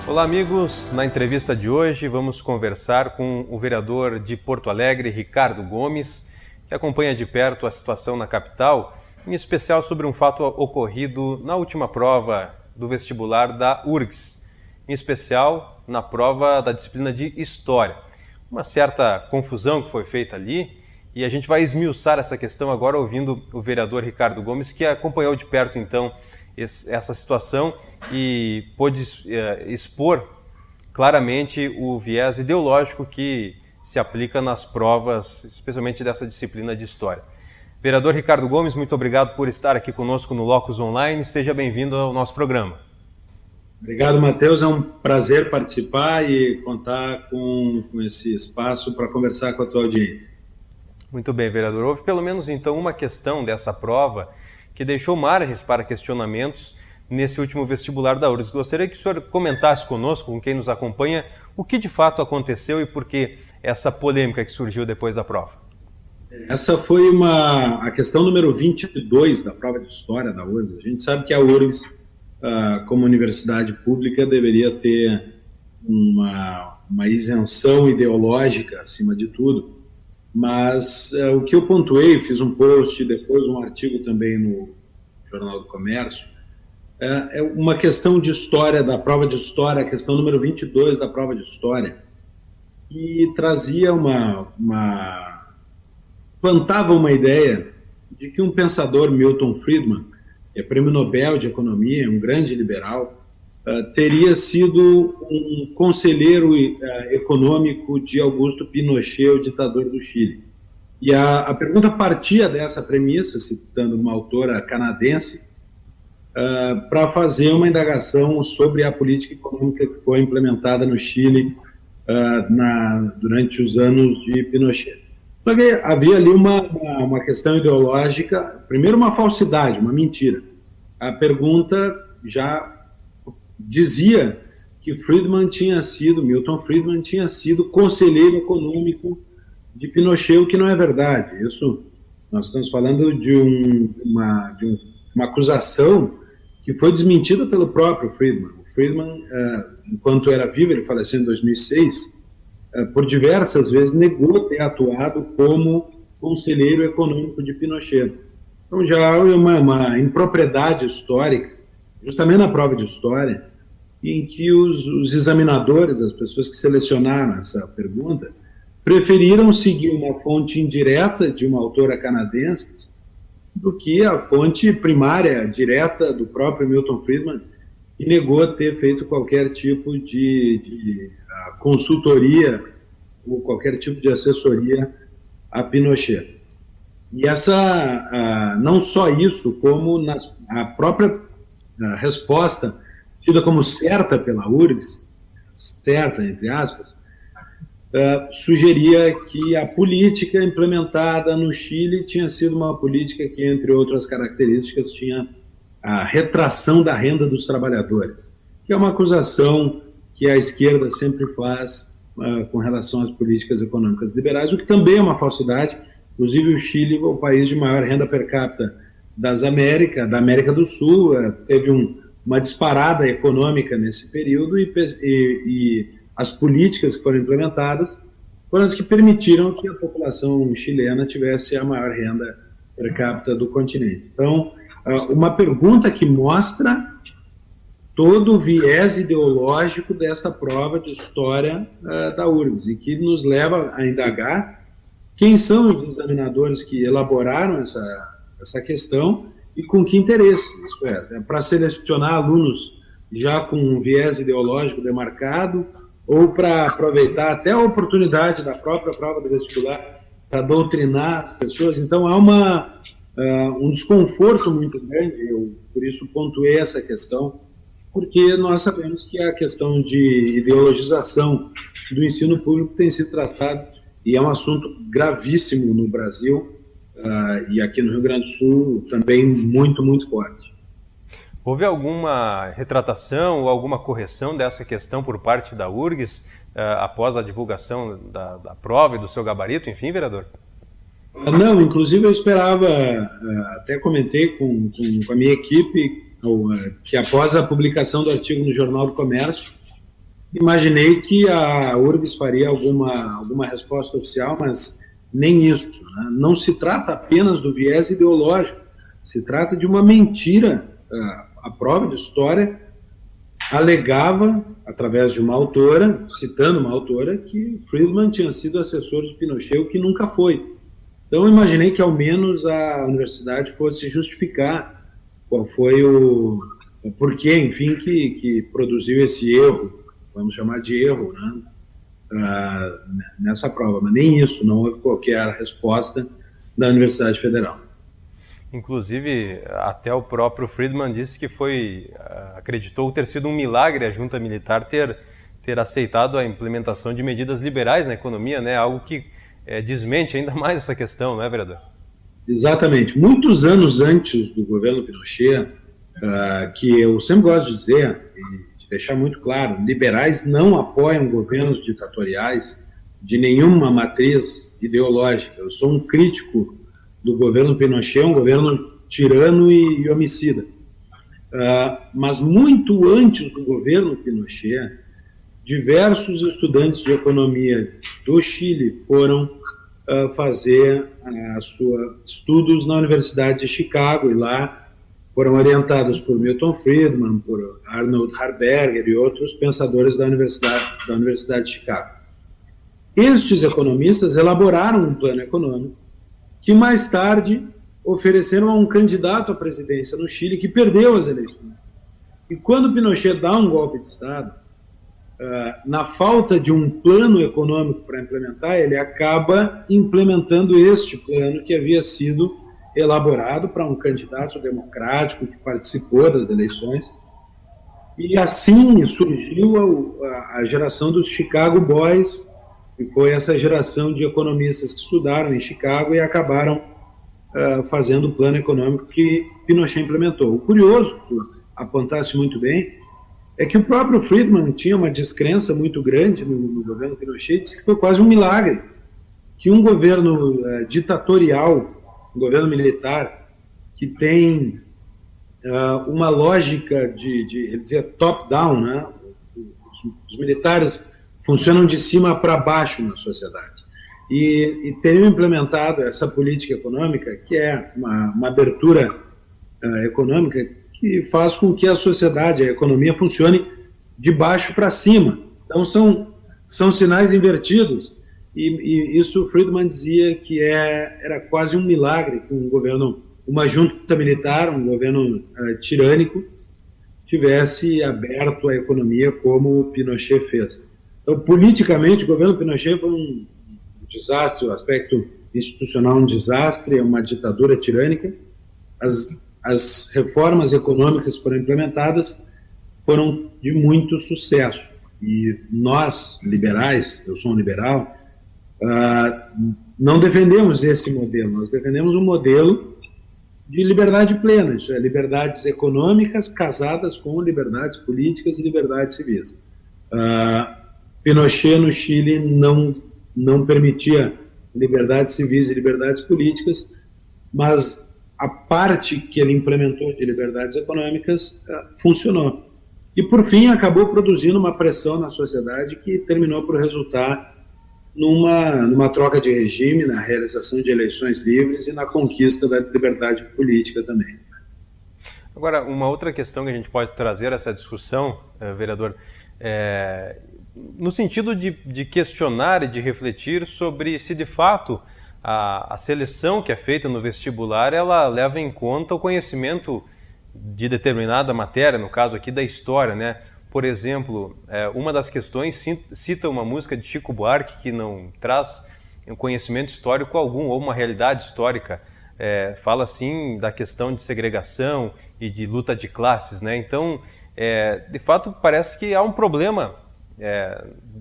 Olá, amigos. Na entrevista de hoje vamos conversar com o vereador de Porto Alegre, Ricardo Gomes, que acompanha de perto a situação na capital, em especial sobre um fato ocorrido na última prova do vestibular da URGS, em especial na prova da disciplina de História. Uma certa confusão que foi feita ali, e a gente vai esmiuçar essa questão agora ouvindo o vereador Ricardo Gomes, que acompanhou de perto então essa situação e pôde expor claramente o viés ideológico que se aplica nas provas, especialmente dessa disciplina de História. Vereador Ricardo Gomes, muito obrigado por estar aqui conosco no Locus Online. Seja bem-vindo ao nosso programa. Obrigado, Matheus. É um prazer participar e contar com esse espaço para conversar com a tua audiência. Muito bem, vereador. Houve pelo menos então uma questão dessa prova que deixou margens para questionamentos nesse último vestibular da URGS. Gostaria que o senhor comentasse conosco, com quem nos acompanha, o que de fato aconteceu e por que essa polêmica que surgiu depois da prova. Essa foi a questão número 22 da prova de História da URGS. A gente sabe que a URGS, como universidade pública, deveria ter uma isenção ideológica acima de tudo, mas o que eu pontuei, fiz um post, depois um artigo também no Jornal do Comércio, é uma questão de história, da prova de História, a questão número 22 da prova de História, e trazia plantava uma ideia de que um pensador, Milton Friedman, que é prêmio Nobel de Economia, um grande liberal, teria sido um conselheiro econômico de Augusto Pinochet, o ditador do Chile. E a pergunta partia dessa premissa, citando uma autora canadense, para fazer uma indagação sobre a política econômica que foi implementada no Chile durante os anos de Pinochet. Porque havia ali uma questão ideológica, primeiro uma falsidade, uma mentira. A pergunta já dizia que Milton Friedman tinha sido conselheiro econômico de Pinochet, o que não é verdade. Isso, nós estamos falando de uma acusação que foi desmentida pelo próprio Friedman. O Friedman, enquanto era vivo, ele faleceu em 2006, por diversas vezes negou ter atuado como conselheiro econômico de Pinochet. Então já há uma impropriedade histórica, justamente na prova de História, em que os examinadores, as pessoas que selecionaram essa pergunta, preferiram seguir uma fonte indireta de uma autora canadense do que a fonte primária, direta do próprio Milton Friedman, que negou ter feito qualquer tipo de consultoria ou qualquer tipo de assessoria a Pinochet. E não só isso, como a própria resposta tida como certa pela URGS, certa, entre aspas, sugeria que a política implementada no Chile tinha sido uma política que, entre outras características, tinha a retração da renda dos trabalhadores, que é uma acusação que a esquerda sempre faz com relação às políticas econômicas liberais, o que também é uma falsidade. Inclusive, o Chile é o país de maior renda per capita da América do Sul, teve uma disparada econômica nesse período e as políticas que foram implementadas foram as que permitiram que a população chilena tivesse a maior renda per capita do continente. Então, uma pergunta que mostra todo o viés ideológico desta prova de História da URGS e que nos leva a indagar quem são os examinadores que elaboraram essa questão e com que interesse. Isso é para selecionar alunos já com um viés ideológico demarcado ou para aproveitar até a oportunidade da própria prova do vestibular para doutrinar as pessoas. Então, há um desconforto muito grande, eu por isso pontuei essa questão, porque nós sabemos que a questão de ideologização do ensino público tem sido tratado e é um assunto gravíssimo no Brasil e aqui no Rio Grande do Sul também muito, muito forte. Houve alguma retratação ou alguma correção dessa questão por parte da URGS após a divulgação da prova e do seu gabarito, enfim, vereador? Não, inclusive eu esperava, até comentei com a minha equipe, que após a publicação do artigo no Jornal do Comércio, imaginei que a URGS faria alguma resposta oficial, mas nem isso, né? Não se trata apenas do viés ideológico, se trata de uma mentira. A prova de história alegava, através de uma autora, citando uma autora, que Friedman tinha sido assessor de Pinochet, o que nunca foi. Então, eu imaginei que, ao menos, a universidade fosse justificar qual foi o porquê, enfim, que produziu esse erro, vamos chamar de erro, né, nessa prova. Mas nem isso, não houve qualquer resposta da Universidade Federal. Inclusive, até o próprio Friedman disse que acreditou ter sido um milagre a junta militar ter aceitado a implementação de medidas liberais na economia, né? Algo que desmente ainda mais essa questão, não é, vereador? Exatamente. Muitos anos antes do governo Pinochet, que eu sempre gosto de dizer, e de deixar muito claro, liberais não apoiam governos ditatoriais de nenhuma matriz ideológica. Eu sou um crítico do governo Pinochet, um governo tirano e homicida. Mas muito antes do governo Pinochet, diversos estudantes de economia do Chile foram fazer estudos na Universidade de Chicago, e lá foram orientados por Milton Friedman, por Arnold Harberger e outros pensadores da Universidade de Chicago. Estes economistas elaboraram um plano econômico que mais tarde ofereceram a um candidato à presidência no Chile que perdeu as eleições. E quando Pinochet dá um golpe de Estado, na falta de um plano econômico para implementar, ele acaba implementando este plano que havia sido elaborado para um candidato democrático que participou das eleições. E assim surgiu a geração dos Chicago Boys, que foi essa geração de economistas que estudaram em Chicago e acabaram fazendo o plano econômico que Pinochet implementou. O curioso, tu apontaste muito bem, é que o próprio Friedman tinha uma descrença muito grande no governo Pinochet, disse que foi quase um milagre que um governo ditatorial, um governo militar, que tem uma lógica ele dizia top-down, né? Os militares funcionam de cima para baixo na sociedade. E teriam implementado essa política econômica, que é uma abertura econômica que faz com que a sociedade, a economia funcione de baixo para cima. Então são sinais invertidos, e isso Friedman dizia que era quase um milagre que um governo, uma junta militar, um governo tirânico, tivesse aberto a economia como o Pinochet fez. Então, politicamente, o governo Pinochet foi um desastre, o aspecto institucional um desastre, é uma ditadura tirânica. As reformas econômicas que foram implementadas foram de muito sucesso. E nós, liberais, eu sou um liberal, não defendemos esse modelo, nós defendemos um modelo de liberdade plena, isso é, liberdades econômicas casadas com liberdades políticas e liberdades civis. Pinochet no Chile não permitia liberdades civis e liberdades políticas, mas a parte que ele implementou de liberdades econômicas funcionou. E, por fim, acabou produzindo uma pressão na sociedade que terminou por resultar numa troca de regime, na realização de eleições livres e na conquista da liberdade política também. Agora, uma outra questão que a gente pode trazer a essa discussão, vereador, no sentido de questionar e de refletir sobre se, de fato, a seleção que é feita no vestibular, ela leva em conta o conhecimento de determinada matéria, no caso aqui da história, né? Por exemplo, uma das questões cita uma música de Chico Buarque que não traz um conhecimento histórico algum, ou uma realidade histórica. Fala, assim, da questão de segregação e de luta de classes, né? Então, de fato, parece que há um problema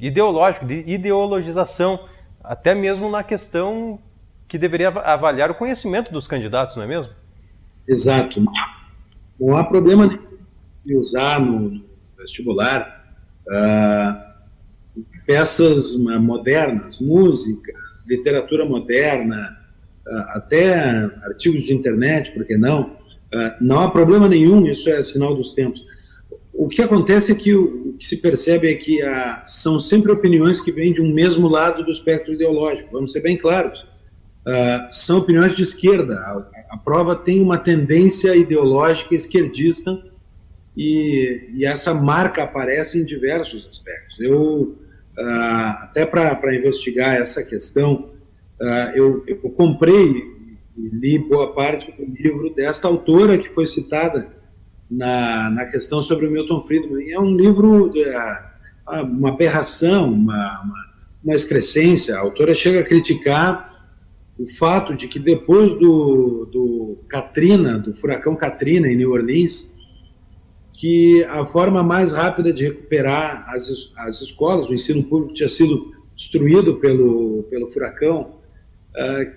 ideológico, de ideologização, até mesmo na questão que deveria avaliar o conhecimento dos candidatos, não é mesmo? Exato. Não há problema de usar no vestibular peças modernas, músicas, literatura moderna, até artigos de internet, por que não? Não há problema nenhum, isso é sinal dos tempos. O que acontece é que o que se percebe é que são sempre opiniões que vêm de um mesmo lado do espectro ideológico, vamos ser bem claros. São opiniões de esquerda. A prova tem uma tendência ideológica esquerdista e essa marca aparece em diversos aspectos. Até para investigar essa questão, eu comprei e li boa parte do livro desta autora que foi citada na questão sobre o Milton Friedman. E é um livro, uma aberração, uma excrescência. A autora chega a criticar o fato de que depois do furacão Katrina em New Orleans, que a forma mais rápida de recuperar as escolas, o ensino público tinha sido destruído pelo furacão,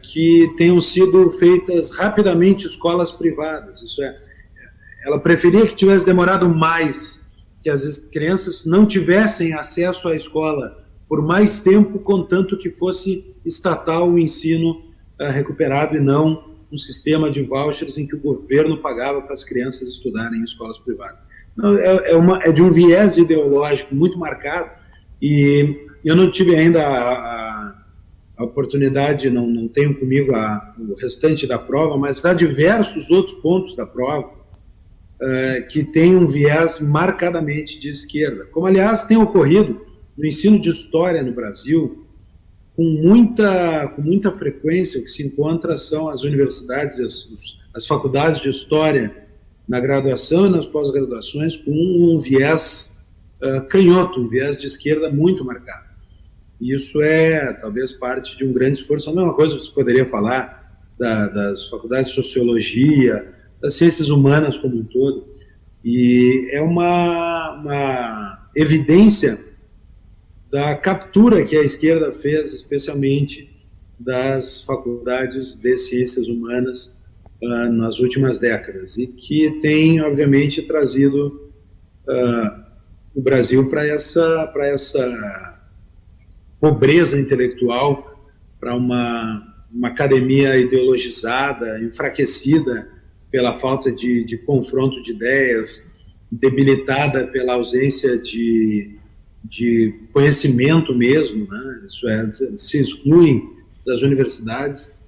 que tenham sido feitas rapidamente escolas privadas. Isso é, ela preferia que tivesse demorado mais, que as crianças não tivessem acesso à escola por mais tempo, contanto que fosse estatal o ensino recuperado e não um sistema de vouchers em que o governo pagava para as crianças estudarem em escolas privadas. Não, é de um viés ideológico muito marcado, e eu não tive ainda a oportunidade, não tenho comigo o restante da prova, mas há diversos outros pontos da prova que tem um viés marcadamente de esquerda, como aliás tem ocorrido no ensino de história no Brasil com muita frequência. O que se encontra são as universidades, as faculdades de história na graduação e nas pós-graduações com um viés canhoto, um viés de esquerda muito marcado. E isso é talvez parte de um grande esforço. A mesma coisa que você poderia falar das faculdades de sociologia, das ciências humanas como um todo, e é uma evidência da captura que a esquerda fez, especialmente das faculdades de ciências humanas nas últimas décadas, e que tem, obviamente, trazido o Brasil para essa pobreza intelectual, para uma academia ideologizada, enfraquecida pela falta de confronto de ideias, debilitada pela ausência de conhecimento mesmo, né? Isso é, se excluem das universidades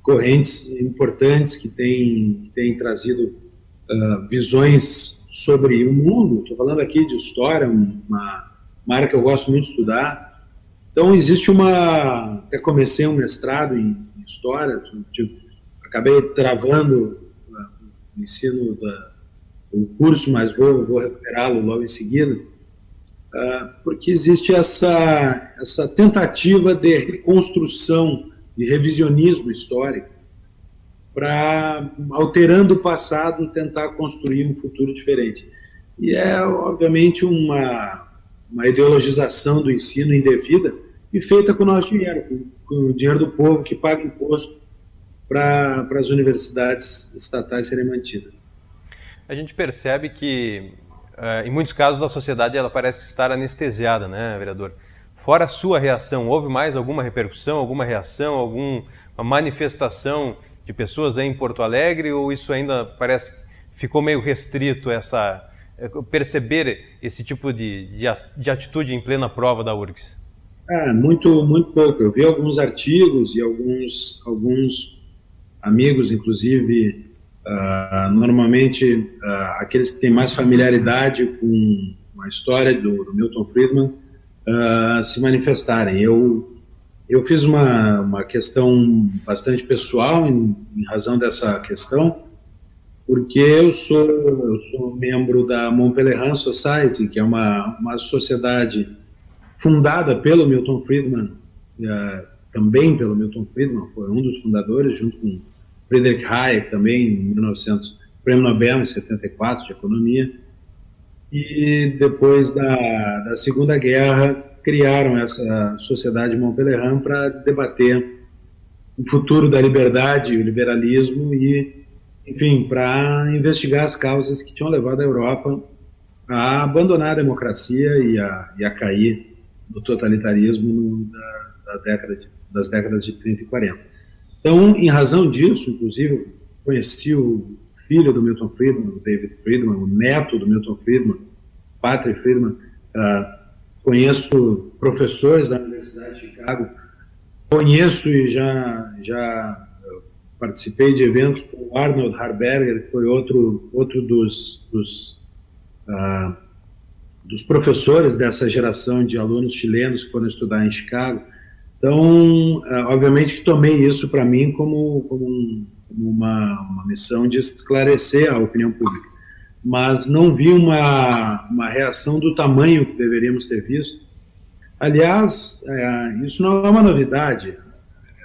correntes importantes que têm trazido visões sobre o mundo. Estou falando aqui de história, uma área que eu gosto muito de estudar. Então, existe até comecei um mestrado em história, acabei travando o ensino do curso, mas vou recuperá-lo logo em seguida, porque existe essa tentativa de reconstrução, de revisionismo histórico, para, alterando o passado, tentar construir um futuro diferente. E é, obviamente, uma ideologização do ensino indevida e feita com o nosso dinheiro, com o dinheiro do povo que paga imposto para as universidades estatais serem mantidas. A gente percebe que, em muitos casos, a sociedade ela parece estar anestesiada, né, vereador? Fora a sua reação, houve mais alguma repercussão, alguma reação, alguma manifestação de pessoas aí em Porto Alegre, ou isso ainda parece ficou meio restrito, perceber esse tipo de atitude em plena prova da URGS? Muito, muito pouco. Eu vi alguns artigos e alguns amigos, inclusive, normalmente aqueles que têm mais familiaridade com a história do Milton Friedman, se manifestarem. Eu fiz uma questão bastante pessoal em razão dessa questão, porque eu sou membro da Montpellier Society, que é uma sociedade fundada pelo Milton Friedman, também pelo Milton Friedman, foi um dos fundadores, junto com Friedrich Hayek, também em 1900, prêmio Nobel em 74 de Economia, e depois da Segunda Guerra criaram essa sociedade Montpellier para debater o futuro da liberdade e o liberalismo e, enfim, para investigar as causas que tinham levado a Europa a abandonar a democracia e a cair no totalitarismo das décadas de 30 e 40. Então, em razão disso, inclusive, conheci o filho do Milton Friedman, o David Friedman, o neto do Milton Friedman, Pátria Friedman, conheço professores da Universidade de Chicago, conheço e já participei de eventos com o Arnold Harberger, que foi outro dos professores dessa geração de alunos chilenos que foram estudar em Chicago. Então, obviamente que tomei isso para mim como uma missão de esclarecer a opinião pública, mas não vi uma reação do tamanho que deveríamos ter visto. Aliás, isso não é uma novidade.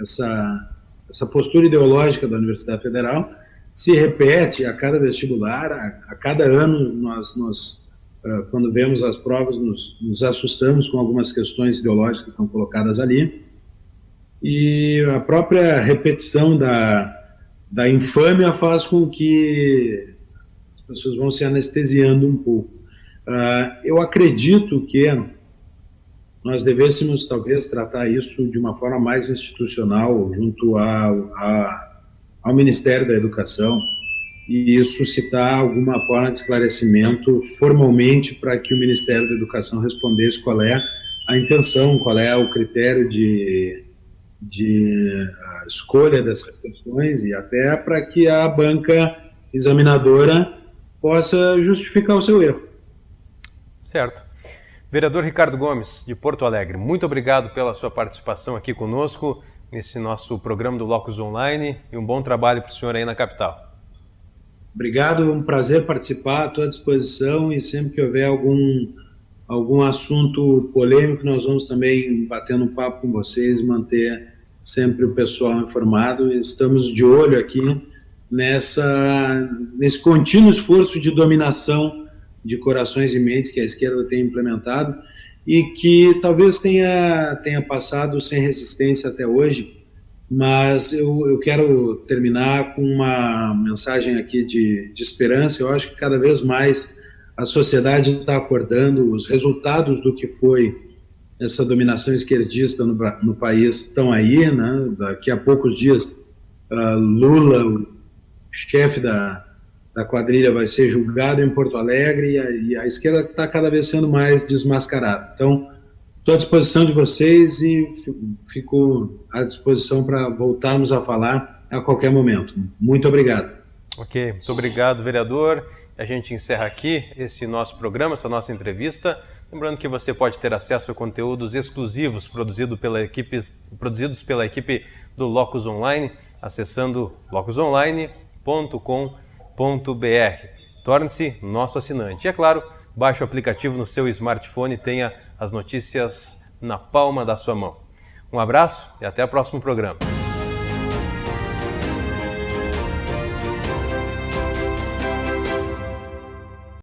Essa postura ideológica da Universidade Federal se repete a cada vestibular, a cada ano nós quando vemos as provas, nos assustamos com algumas questões ideológicas que estão colocadas ali, e a própria repetição da infâmia faz com que as pessoas vão se anestesiando um pouco. Eu acredito que nós devêssemos, talvez, tratar isso de uma forma mais institucional, junto ao Ministério da Educação, e suscitar alguma forma de esclarecimento formalmente para que o Ministério da Educação respondesse qual é a intenção, qual é o critério de escolha dessas questões, e até para que a banca examinadora possa justificar o seu erro. Certo. Vereador Ricardo Gomes, de Porto Alegre, muito obrigado pela sua participação aqui conosco nesse nosso programa do Locus Online, e um bom trabalho para o senhor aí na capital. Obrigado, um prazer participar, estou à disposição, e sempre que houver algum assunto polêmico, nós vamos também batendo um papo com vocês e manter sempre o pessoal informado. Estamos de olho aqui nesse contínuo esforço de dominação de corações e mentes que a esquerda tem implementado e que talvez tenha passado sem resistência até hoje, mas eu quero terminar com uma mensagem aqui de esperança. Eu acho que cada vez mais a sociedade está acordando, os resultados do que foi essa dominação esquerdista no país estão aí, né? Daqui a poucos dias, Lula, o chefe da quadrilha, vai ser julgado em Porto Alegre, e a esquerda está cada vez sendo mais desmascarada. Então, estou à disposição de vocês e fico à disposição para voltarmos a falar a qualquer momento. Muito obrigado. Ok, muito obrigado, vereador. A gente encerra aqui esse nosso programa, essa nossa entrevista. Lembrando que você pode ter acesso a conteúdos exclusivos produzidos pela equipe do Locus Online, acessando locusonline.com.br. Torne-se nosso assinante. E, é claro, baixe o aplicativo no seu smartphone e tenha as notícias na palma da sua mão. Um abraço e até o próximo programa.